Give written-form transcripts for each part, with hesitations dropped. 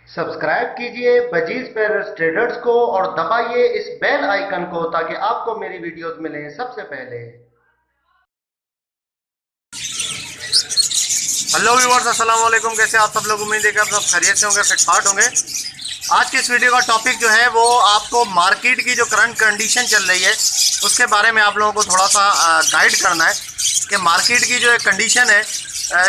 Subscribe कीजिए budgies पेरस traders को और दबाइए इस बेल आइकन को ताकि आपको मेरी वीडियोस मिलें सबसे पहले। हेलो व्यूअर्स, अस्सलाम वालेकुम। कैसे आप सब लोग? उम्मीद है कि आप सब खैरियत से होंगे, फिटफाट होंगे। आज के इस वीडियो का टॉपिक जो है वो आपको मार्केट की जो करंट कंडीशन चल रही है उसके बारे में आप लोगों को थोड़ा सा गाइड करना है कि मार्केट की जो एक कंडीशन है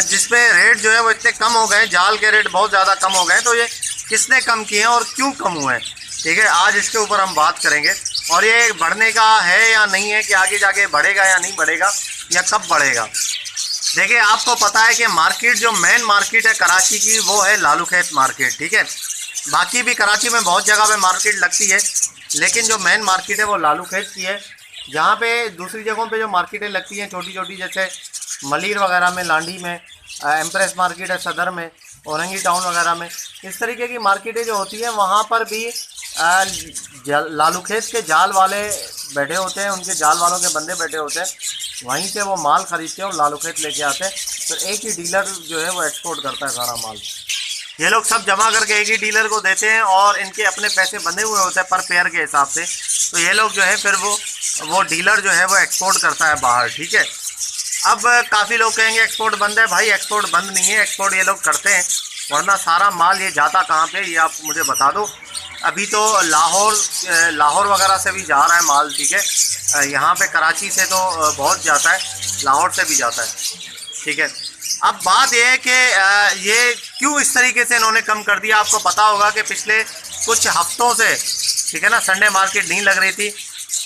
जिसमें रेट जो है वो इतने कम हो गए, जाल के रेट बहुत ज़्यादा कम हो गए, तो ये किसने कम किए हैं और क्यों कम हुए हैं, ठीक है। आज इसके ऊपर हम बात करेंगे और ये बढ़ने का है या नहीं है, कि आगे जाके बढ़ेगा या नहीं बढ़ेगा या कब बढ़ेगा। देखिए, आपको पता है कि मार्केट जो मेन मार्केट है कराची की वो है लालूखेत मार्केट, ठीक है। बाकी भी कराची में बहुत जगह पे मार्केट लगती है, लेकिन जो मेन मार्केट है वो लालूखेत की है। जहाँ पे दूसरी जगहों पे जो मार्केटें लगती हैं छोटी छोटी, जैसे मलिर वगैरह में, लांडी में, एम्प्रेस मार्केट है सदर में, औरंगी टाउन वगैरह में, इस तरीके की मार्केटें जो होती हैं वहाँ पर भी लालूखेत के जाल वाले बैठे होते हैं, उनके जाल वालों के बंदे बैठे होते हैं, वहीं से वो माल ख़रीदते हैं और लालूखेत लेके आते हैं। तो एक ही डीलर जो है वो एक्सपोर्ट करता है सारा माल। ये लोग सब जमा करके एक ही डीलर को देते हैं और इनके अपने पैसे बंधे हुए होते हैं पर पेयर के हिसाब से। तो ये लोग जो है फिर वो डीलर जो है वो एक्सपोर्ट करता है बाहर, ठीक है। अब काफ़ी लोग कहेंगे एक्सपोर्ट बंद है। भाई, एक्सपोर्ट बंद नहीं है, एक्सपोर्ट ये लोग करते हैं, वरना सारा माल ये जाता कहाँ पे ये आप मुझे बता दो। अभी तो लाहौर वगैरह से भी जा रहा है माल, ठीक है। यहाँ पे कराची से तो बहुत जाता है, लाहौर से भी जाता है, ठीक है। अब बात यह है कि ये क्यों इस तरीके से इन्होंने कम कर दिया। आपको पता होगा कि पिछले कुछ हफ्तों से, ठीक है ना, संडे मार्केट नहीं लग रही थी।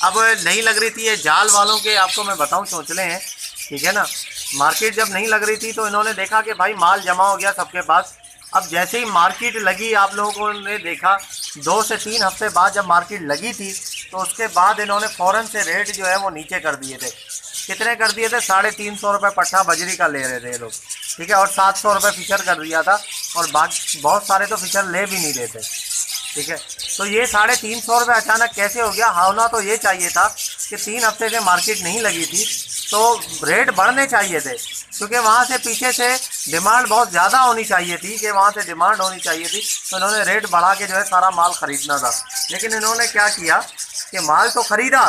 अब नहीं लग रही थी, ये जाल वालों के आपको मैं बताऊं चौंचले हैं, ठीक है ना। मार्केट जब नहीं लग रही थी तो इन्होंने देखा कि भाई माल जमा हो गया सबके पास। अब जैसे ही मार्केट लगी, आप लोगों ने देखा 2 से 3 हफ्ते बाद जब मार्केट लगी थी तो उसके बाद इन्होंने फ़ौरन से रेट जो है वो नीचे कर दिए थे। कितने कर दिए थे? 350 रुपये पट्टा बजरी का ले रहे थे लोग, ठीक है। और 700 रुपये फिशर कर दिया था, और बाकी बहुत सारे तो फिशर ले भी नहीं रहे थे, ठीक है। तो ये 350 रुपये अचानक कैसे हो गया? होना तो ये चाहिए था कि 3 हफ्ते से मार्केट नहीं लगी थी तो रेट बढ़ने चाहिए थे, क्योंकि वहाँ से पीछे से डिमांड बहुत ज़्यादा होनी चाहिए थी, कि वहाँ से डिमांड होनी चाहिए थी, तो इन्होंने रेट बढ़ा के जो है सारा माल ख़रीदना था। लेकिन इन्होंने क्या किया कि माल तो ख़रीदा,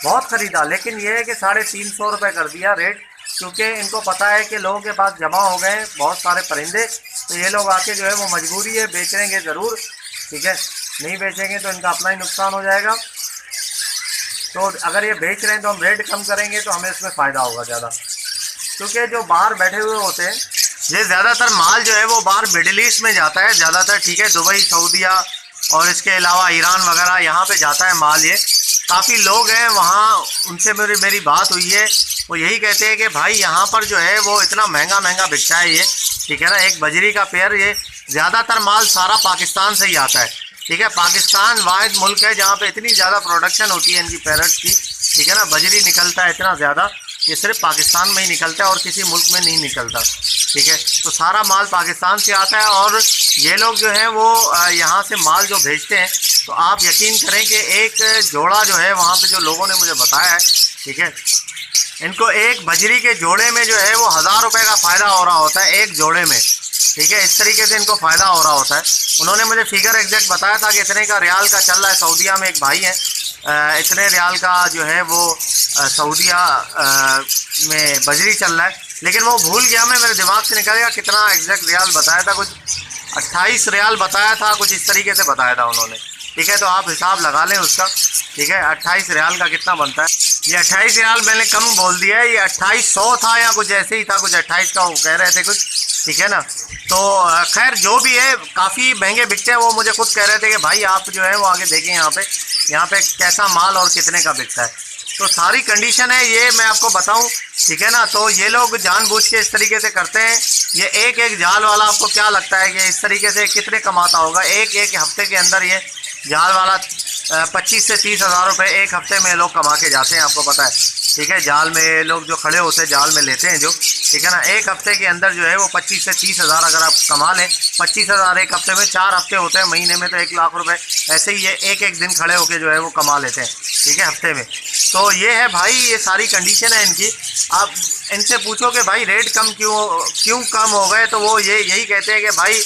बहुत ख़रीदा, लेकिन ये है कि 350 रुपये कर दिया रेट, क्योंकि इनको पता है कि लोगों के पास जमा हो गए बहुत सारे परिंदे, तो ये लोग आके जो है वो मजबूरी है, बेचेंगे ज़रूर, ठीक है। नहीं बेचेंगे तो इनका अपना ही नुकसान हो जाएगा। तो अगर ये बेच रहे हैं तो हम रेट कम करेंगे तो हमें इसमें फ़ायदा होगा ज़्यादा, क्योंकि जो बाहर बैठे हुए होते हैं ये ज़्यादातर माल जो है वो बाहर मिडिल ईस्ट में जाता है ज़्यादातर, ठीक है। दुबई, सऊदीया और इसके अलावा ईरान वगैरह यहाँ पे जाता है माल। ये काफ़ी लोग हैं वहाँ, उनसे मेरी बात हुई है, वो यही कहते हैं कि भाई यहाँ पर जो है वो इतना महंगा बिकता है ये, ठीक है ना। एक बजरी का पेयर, ये ज़्यादातर माल सारा पाकिस्तान से ही आता है, ठीक है। पाकिस्तान वाहिद मुल्क है जहाँ पे इतनी ज़्यादा प्रोडक्शन होती है इनकी पैरट्स की, ठीक है ना। बजरी निकलता है इतना ज़्यादा, ये सिर्फ पाकिस्तान में ही निकलता है और किसी मुल्क में नहीं निकलता, ठीक है। तो सारा माल पाकिस्तान से आता है और ये लोग जो है वो यहाँ से माल जो भेजते हैं, तो आप यकीन करें कि एक जोड़ा जो है वहाँ पे जो लोगों ने मुझे बताया है, ठीक है, इनको एक बजरी के जोड़े में जो है वो 1000 रुपये का फ़ायदा हो रहा होता है, एक जोड़े में, ठीक है। इस तरीके से इनको फ़ायदा हो रहा होता है। उन्होंने मुझे फिगर एग्जैक्ट बताया था कि इतने का रियाल का चल रहा है। सऊदीया में एक भाई है, इतने रियाल का जो है वो सऊदीया में बजरी चल रहा है, लेकिन वो भूल गया, मैं मेरे दिमाग से निकल गया कितना एग्जैक्ट रियाल बताया था, कुछ 28 रियाल बताया था, कुछ इस तरीके से बताया था उन्होंने, ठीक है। तो आप हिसाब लगा लें उसका, ठीक है। 28 रियाल का कितना बनता है? ये 28 रियाल मैंने कम बोल दिया है, ये 2800 था या कुछ ऐसे ही था, कुछ 28 का वो कह रहे थे कुछ, ठीक है ना। तो खैर जो भी है, काफ़ी महंगे बिकते हैं। वो मुझे खुद कह रहे थे कि भाई आप जो है वो आगे देखें यहाँ पे कैसा माल और कितने का बिकता है। तो सारी कंडीशन है ये मैं आपको बताऊं, ठीक है ना। तो ये लोग जानबूझ के इस तरीके से करते हैं। ये एक जाल वाला, आपको क्या लगता है कि इस तरीके से कितने कमाता होगा? एक हफ्ते के अंदर ये जाल वाला 25 से 30 हज़ार रुपये एक हफ्ते में लोग कमा के जाते हैं, आपको पता है, ठीक है। जाल में लोग जो खड़े होते हैं, जाल में लेते हैं जो, ठीक है ना, एक हफ्ते के अंदर जो है वो 25 से 30 हज़ार अगर आप कमा लें, 25 हज़ार एक हफ्ते में, 4 हफ्ते होते हैं, महीने में तो 1 लाख रुपए ऐसे ही ये एक दिन खड़े होके जो है वो कमा लेते हैं, ठीक है, हफ्ते में। तो ये है भाई, ये सारी कंडीशन है इनकी। आप इनसे पूछो कि भाई रेट क्यों कम हो गए, तो वो यही कहते हैं कि भाई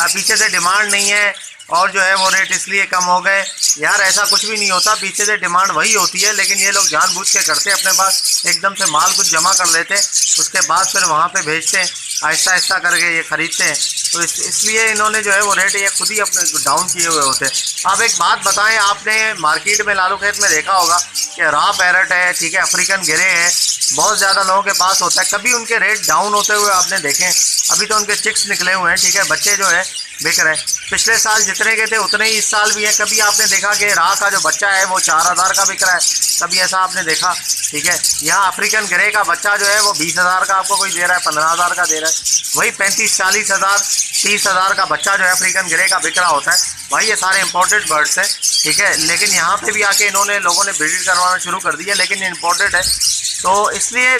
पीछे से डिमांड नहीं है और जो है वो रेट इसलिए कम हो गए। यार ऐसा कुछ भी नहीं होता, पीछे से डिमांड वही होती है, लेकिन ये लोग जानबूझ के करते हैं, अपने पास एकदम से माल कुछ जमा कर लेते हैं, उसके बाद फिर वहाँ पे भेजते हैं, आहिस्ता आहिस्ता करके ये खरीदते हैं। तो इसलिए इन्होंने जो है वो रेट ये खुद ही अपने डाउन किए हुए होते हैं। आप एक बात बताएं, आपने मार्केट में लालू खेत में देखा होगा कि रॉ पैरट है, ठीक है, अफ्रीकन गिरे है, बहुत ज़्यादा लोगों के पास होता है, कभी उनके रेट डाउन होते हुए आपने देखें? अभी तो उनके चिक्स निकले हुए हैं, ठीक है, बच्चे जो है बिक रहे हैं। पिछले साल जितने के थे उतने ही इस साल भी है। कभी आपने देखा कि राह का जो बच्चा है वो 4000 का बिक रहा है? कभी ऐसा आपने देखा? ठीक है, यहाँ अफ्रीकन ग्रे का बच्चा जो है वो 20,000 का आपको कोई दे रहा है, 15,000 का दे रहा है। वही 35-40,000 30,000 का बच्चा जो है अफ्रीकन ग्रे का बिक रहा होता है। भाई ये सारे इम्पोर्टेड बर्ड्स हैं, ठीक है, लेकिन यहाँ पे भी आके इन्होंने लोगों ने ब्रीड करवाना शुरू कर दिया, लेकिन ये इम्पोर्टेड है, तो इसलिए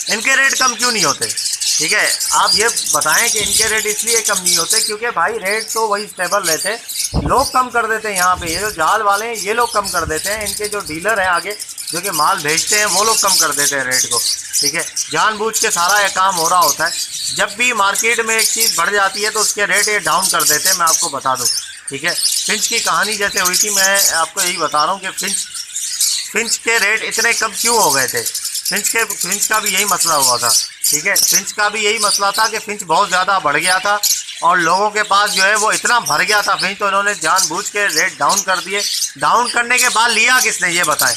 इनके रेट कम क्यों नहीं होते? ठीक है, आप ये बताएं कि इनके रेट इसलिए कम नहीं होते क्योंकि भाई रेट तो वही स्टेबल रहते हैं, लोग कम कर देते हैं। यहाँ पे ये जो जाल वाले हैं ये लोग कम कर देते हैं, इनके जो डीलर हैं आगे जो कि माल भेजते हैं वो लोग कम कर देते हैं रेट को, ठीक है, जानबूझ के सारा ये काम हो रहा होता है। जब भी मार्केट में एक चीज़ बढ़ जाती है तो उसके रेट ये डाउन कर देते हैं, मैं आपको बता दूँ, ठीक है। फिंच की कहानी जैसे हुई थी, मैं आपको यही बता रहा हूँ कि फिंच के रेट इतने कम क्यों हो गए थे। फिंच का भी यही मसला हुआ था, ठीक है, फिंच का भी यही मसला था कि फिंच बहुत ज़्यादा बढ़ गया था और लोगों के पास जो है वो इतना भर गया था फिंच, तो इन्होंने जानबूझ के रेट डाउन कर दिए। डाउन करने के बाद लिया किसने ये बताएं?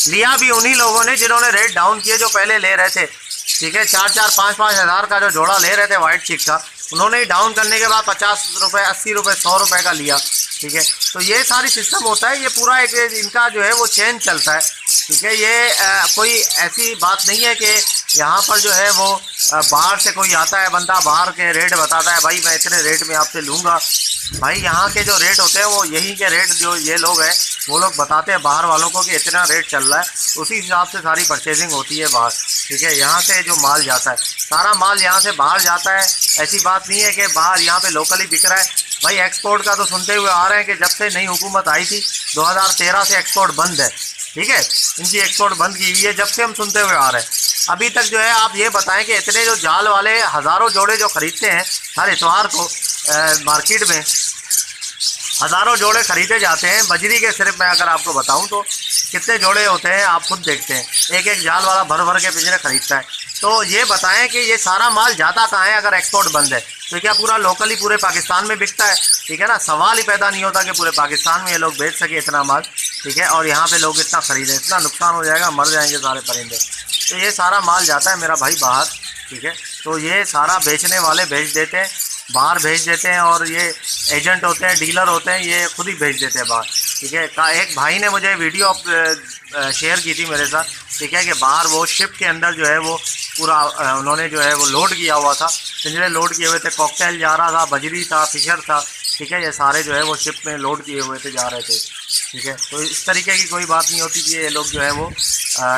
लिया भी उन्हीं लोगों ने जिन्होंने रेट डाउन किए, जो पहले ले रहे थे, ठीक है, 4-4, 5-5 हज़ार का जो जोड़ा ले रहे थे वाइट चिक का, उन्होंने ही डाउन करने के बाद 50 रुपये, 80 रुपये, 100 रुपये का लिया, ठीक है। तो ये सारी सिस्टम होता है, ये पूरा एक इनका जो है वो चेन चलता है, ठीक है। ये कोई ऐसी बात नहीं है कि यहाँ पर जो है वो बाहर से कोई आता है बंदा, बाहर के रेट बताता है, भाई मैं इतने रेट में आपसे लूँगा। भाई यहाँ के जो रेट होते हैं वो यहीं के रेट जो ये लोग हैं वो लोग बताते हैं बाहर वालों को कि इतना रेट चल रहा है, उसी हिसाब से सारी परचेजिंग होती है बाहर, ठीक है। यहाँ से जो माल जाता है, सारा माल यहाँ से बाहर जाता है, ऐसी बात नहीं है कि बाहर यहाँ पे लोकली बिक रहा है। भाई एक्सपोर्ट का तो सुनते हुए आ रहे हैं कि जब से नई हुकूमत आई थी 2013 से एक्सपोर्ट बंद है, ठीक है, इनकी एक्सपोर्ट बंद की हुई है, जब से हम सुनते हुए आ रहे हैं। अभी तक जो है आप ये बताएं कि इतने जो जाल वाले हज़ारों जोड़े जो खरीदते हैं हर इतवार को मार्केट में, हज़ारों जोड़े खरीदे जाते हैं बजरी के। सिर्फ मैं अगर आपको बताऊं तो कितने जोड़े होते हैं आप खुद देखते हैं, एक एक जाल वाला भर भर के पिंजरे खरीदता है। तो ये बताएं कि ये सारा माल जाता कहाँ है अगर एक्सपोर्ट बंद है? तो क्या पूरा लोकली पूरे पाकिस्तान में बिकता है? ठीक है ना, सवाल ही पैदा नहीं होता कि पूरे पाकिस्तान में ये लोग बेच सके इतना माल, ठीक है, और यहाँ पे लोग इतना खरीदें, इतना नुकसान हो जाएगा, मर जाएंगे सारे परिंदे। तो ये सारा माल जाता है मेरा भाई बाहर, ठीक है, तो ये सारा बेचने वाले भेज देते हैं, बाहर भेज देते हैं, और ये एजेंट होते हैं, डीलर होते हैं, ये खुद ही भेज देते हैं बाहर, ठीक है। एक भाई ने मुझे वीडियो शेयर की थी मेरे साथ, ठीक है, कि बाहर वो शिप के अंदर जो है वो पूरा उन्होंने जो है वो लोड किया हुआ था, पिंजरे लोड किए हुए थे, कॉकटेल जा रहा था, बजरी था, फिशर था, ठीक है, ये सारे जो है वो शिप में लोड किए हुए थे, जा रहे थे, ठीक है। तो इस तरीके की कोई बात नहीं होती कि ये लोग जो है वो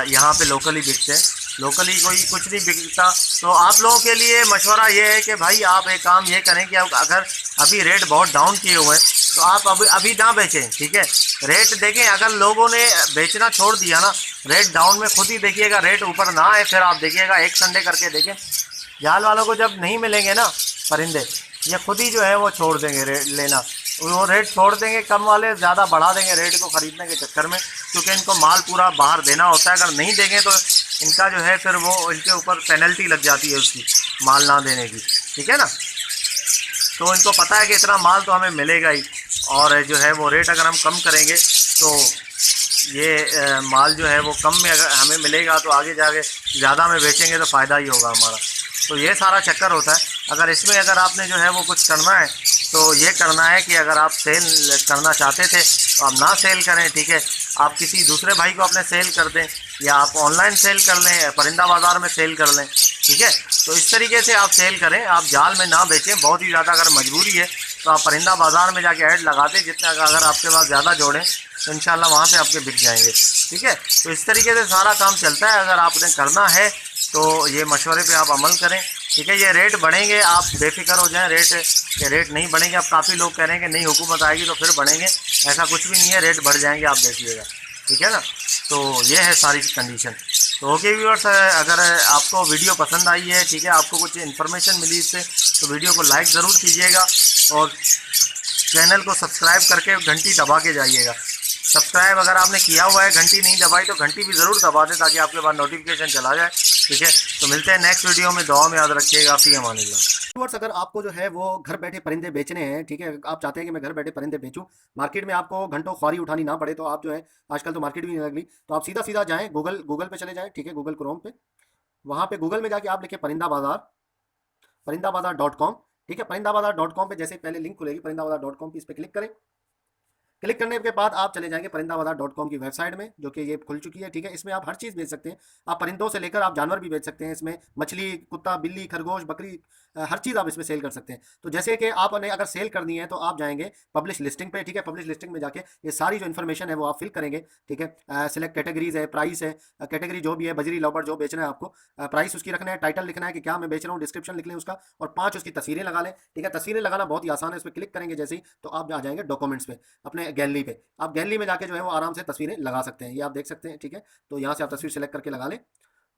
यहाँ पे लोकली बिकते हैं, लोकली कोई कुछ नहीं बिकता। तो आप लोगों के लिए मशवरा ये है कि भाई आप एक काम ये करें कि अगर अभी रेट बहुत डाउन किए हुए हैं तो आप अभी ना बेचें, ठीक है, रेट देखें। अगर लोगों ने बेचना छोड़ दिया ना, रेट डाउन में खुद ही देखिएगा, रेट ऊपर ना आए, फिर आप देखिएगा एक संडे करके देखें, जाल वालों को जब नहीं मिलेंगे ना परिंदे, ये खुद ही जो है वो छोड़ देंगे रेट लेना, वो रेट छोड़ देंगे, कम वाले ज़्यादा बढ़ा देंगे रेट को ख़रीदने के चक्कर में, क्योंकि इनको माल पूरा बाहर देना होता है। अगर नहीं देंगे तो इनका जो है फिर वो इनके ऊपर पेनल्टी लग जाती है उसकी, माल ना देने की, ठीक है ना। तो इनको पता है कि इतना माल तो हमें मिलेगा ही, और जो है वो रेट अगर हम कम करेंगे तो ये माल जो है वो कम में अगर हमें मिलेगा तो आगे जाके ज़्यादा में बेचेंगे तो फ़ायदा ही होगा हमारा। तो ये सारा चक्कर होता है। अगर इसमें अगर आपने जो है वो कुछ करना है तो ये करना है कि अगर आप सेल करना चाहते थे तो आप ना सेल करें, ठीक है, आप किसी दूसरे भाई को अपने सेल कर दें, या आप ऑनलाइन सेल कर लें, परिंदा बाज़ार में सेल कर लें, ठीक है। तो इस तरीके से आप सेल करें, आप जाल में ना बेचें। बहुत ही ज़्यादा अगर मजबूरी है तो आप परिंदा बाज़ार में जाके ऐड लगा दें, जितना अगर आपके पास ज़्यादा जोड़ें तो इंशाल्लाह वहाँ पे आपके बिक जाएंगे, ठीक है। तो इस तरीके से सारा काम चलता है। अगर आपने करना है तो ये मशवरे पे आप अमल करें, ठीक है। ये रेट बढ़ेंगे, आप बेफिक्र हो जाएं, रेट नहीं बढ़ेंगे। अब काफ़ी लोग कह रहे हैं कि नई हुकूमत आएगी तो फिर बढ़ेंगे, ऐसा कुछ भी नहीं है, रेट बढ़ जाएंगे, आप देखिएगा, ठीक है ना। तो ये है सारी कंडीशन। तो ओके व्यूअर्स, अगर आपको वीडियो पसंद आई है, ठीक है, आपको कुछ इन्फॉर्मेशन मिली इससे, तो वीडियो को लाइक ज़रूर कीजिएगा और चैनल को सब्सक्राइब करके घंटी दबा के जाइएगा। सब्सक्राइब अगर आपने किया हुआ है, घंटी नहीं दबाई तो घंटी भी ज़रूर दबा दें ताकि आपके पास नोटिफिकेशन चला जाए। ठीक है, तो मिलते हैं नेक्स्ट वीडियो में। दुआ में याद रखिएगा। फी अमानिल्लाह। व्यूअर्स, अगर आपको जो है वो घर बैठे परिंदे बेचने हैं, ठीक है, आप चाहते हैं कि मैं घर बैठे परिंदे बेचूं, मार्केट में आपको घंटों ख्वारी उठानी ना पड़े, तो आप जो है, आजकल तो मार्केट भी नहीं लगली, तो आप सीधा सीधा जाएं गूगल पे चले जाएं, ठीक है, गूगल क्रोम पे, वहाँ पे गूगल में जाके आप लिखे परिंदा बाजार, परिंदाबाजार.com, ठीक है। परिंदाबाजार.com पे जैसे पहले लिंक खुलेगी परिंदाबाजार.com की, इस पर क्लिक करें। क्लिक करने के बाद आप चले जाएंगे परिंदाबाजार.com की वेबसाइट में, जो कि ये खुल चुकी है, ठीक है। इसमें आप हर चीज़ बेच सकते हैं, आप परिंदों से लेकर आप जानवर भी बेच सकते हैं, इसमें मछली, कुत्ता, बिल्ली, खरगोश, बकरी, हर चीज़ आप इसमें सेल कर सकते हैं। तो जैसे कि आपने अगर सेल करनी है तो आप जाएंगे पब्लिश लिस्टिंग पे, ठीक है। पब्लिश लिस्टिंग में जाके ये सारी जो इन्फॉर्मेशन है वो आप फिल करेंगे, ठीक है। सिलेक्ट कैटेगरीज है, प्राइस है, कैटेगरी जो भी है, बजरी लवर जो बेचना है आपको, प्राइस उसकी रखना है, टाइटल लिखना है कि क्या मैं बेच रहा हूँ, डिस्क्रिप्शन लिख लें उसका, और 5 उसकी तस्वीरें लगा लें, ठीक है। तस्वीरें लगाना बहुत ही आसान है, उस पर क्लिक करेंगे जैसे ही तो आप आ जाएंगे डॉक्यूमेंट्स पे, अपने गैलरी पे। आप गैलरी में जाके जो है वो आराम से तस्वीरें लगा सकते हैं, ये आप देख सकते हैं, ठीक है। तो यहाँ से आप तस्वीर सेलेक्ट करके लगा लें।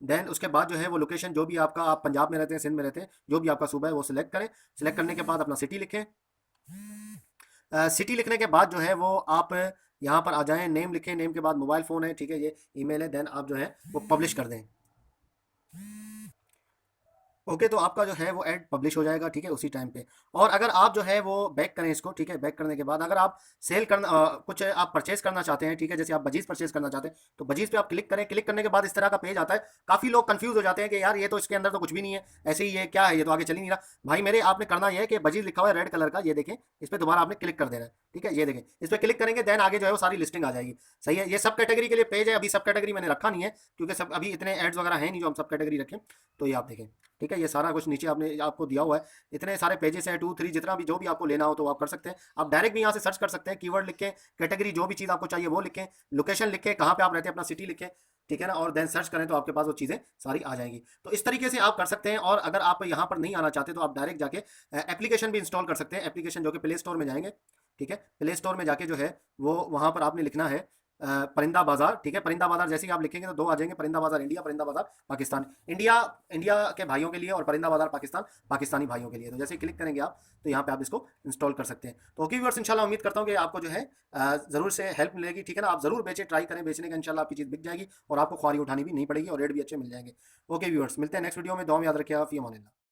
देन उसके बाद जो है वो लोकेशन जो भी आपका, आप पंजाब में रहते हैं, सिंध में रहते हैं, जो भी आपका सूबा है वो सिलेक्ट करें। सिलेक्ट करने के बाद अपना सिटी लिखें। सिटी लिखने के बाद जो है वो आप यहाँ पर आ जाएं, नेम लिखें, नेम के बाद मोबाइल फ़ोन है, ठीक है, ये ईमेल है। देन आप जो है वो पब्लिश कर दें। ओके, तो आपका जो है वो ऐड पब्लिश हो जाएगा, ठीक है, उसी टाइम पे। और अगर आप जो है वो बैक करें इसको, ठीक है, बैक करने के बाद अगर आप सेल करना कुछ आप परचेज करना चाहते हैं, ठीक है, जैसे आप बजीज परचेज करना चाहते हैं, तो बजीज पे आप क्लिक करें। क्लिक करने के बाद इस तरह का पेज आता है। काफ़ी लोग कंफ्यूज हो जाते हैं कि यार ये तो इसके अंदर तो कुछ भी नहीं है, ऐसे ही ये क्या है, ये तो आगे चल ही नहीं रहा। भाई मेरे, आपने करना ये है कि बजीज लिखा हुआ है रेड कलर का, ये देखें, इस पर दोबारा आपने क्लिक कर देना है, ठीक है, ये देखें, इस पर क्लिक करेंगे। देन आगे जो है वो सारी लिस्टिंग आ जाएगी। सही है, ये सब कैटेगरी के लिए पेज है। अभी सब कैटेगरी मैंने रखा नहीं है क्योंकि सब अभी इतने एड्स वगैरह हैं नहीं जो हम सब कैटेगरी रखें। तो ये आप देखें, ठीक है, ये सारा कुछ नीचे आपने आपको दिया हुआ है। इतने सारे पेजेस हैं, 2 3, जितना भी जो भी आपको लेना हो तो आप कर सकते हैं। आप डायरेक्ट भी यहाँ से सर्च कर सकते हैं, कीवर्ड लिखें, कैटेगरी जो भी चीज़ आपको चाहिए वो लिखें, लोकेशन लिखें, कहाँ पे आप रहते हैं, अपना सिटी लिखें, ठीक है ना, और देन सर्च करें तो आपके पास वो चीज़ें सारी आ जाएंगी। तो इस तरीके से आप कर सकते हैं। और अगर आप यहाँ पर नहीं आना चाहते तो आप डायरेक्ट जाके एप्लीकेशन भी इंस्टॉल कर सकते हैं। एप्लीकेशन जो कि प्ले स्टोर में जाएंगे, ठीक है, प्ले स्टोर में जाके जो है वो वहाँ पर आपने लिखना है परिंदा बाजार, ठीक है। परिंदा बाजार जैसे ही आप लिखेंगे तो 2 आ जाएंगे, परिंदा बाजार इंडिया, परिंदा बाजार पाकिस्तान। इंडिया इंडिया के भाइयों के लिए और परिंदा बाजार पाकिस्तान पाकिस्तानी भाइयों के लिए। तो जैसे ही क्लिक करेंगे आप तो यहाँ पे आप इसको इंस्टॉल कर सकते हैं। तो ओके व्यूअर्स, इंशाल्लाह उम्मीद करता हूँ कि आपको जो है ज़रूर से हेल्प मिलेगी, ठीक है ना। आप ज़रूर बेचें, ट्राई करें बेचने का, इंशाल्लाह आपकी चीज़ बिक जाएगी और आपको ख्वारी उठानी भी नहीं पड़ेगी और रेट भी अच्छे मिल जाएंगे। ओके व्यूअर्स, मिलते हैं नेक्स्ट वीडियो में। दुआ में याद रखिएगा। फी अमानिल्लाह।